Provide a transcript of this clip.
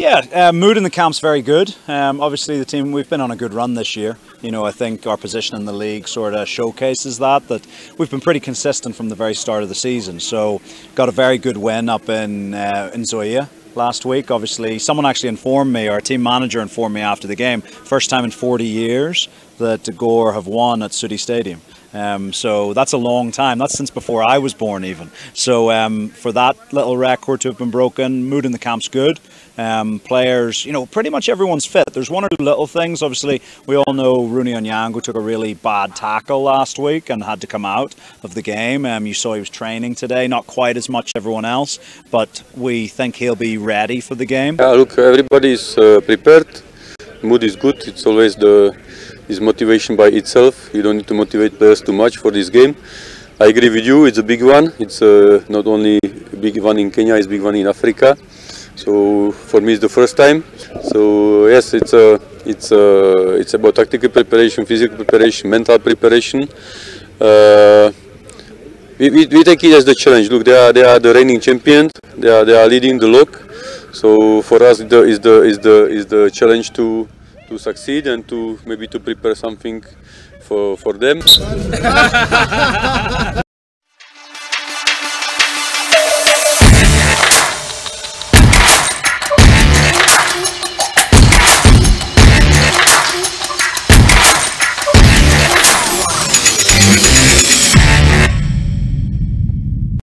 Yeah, mood in the camp's very good. Obviously the team, we've been on a good run this year. You know, I think our position in the league sort of showcases that we've been pretty consistent from the very start of the season. So got a very good win up in Zoya last week. Obviously someone actually informed me, our team manager informed me after the game, first time in 40 years that Gore have won at Sudi Stadium. So that's a long time. That's since before I was born even. So for that little record to have been broken, mood in the camp's good. Players, you know, pretty much everyone's fit. There's one or two little things. Obviously, we all know Rooney Onyango took a really bad tackle last week and had to come out of the game. You saw he was training today, not quite as much as everyone else, but we think he'll be ready for the game. Yeah, look, everybody's prepared. Mood is good. It's always is motivation by itself. You don't need to motivate players too much for this game. I agree with you. It's a big one. It's not only a big one in Kenya, it's a big one in Africa. So for me, it's the first time. So yes, it's about tactical preparation, physical preparation, mental preparation. We take it as the challenge. Look, they are the reigning champions. They are leading the log. So for us, is the challenge to succeed and to maybe to prepare something for them.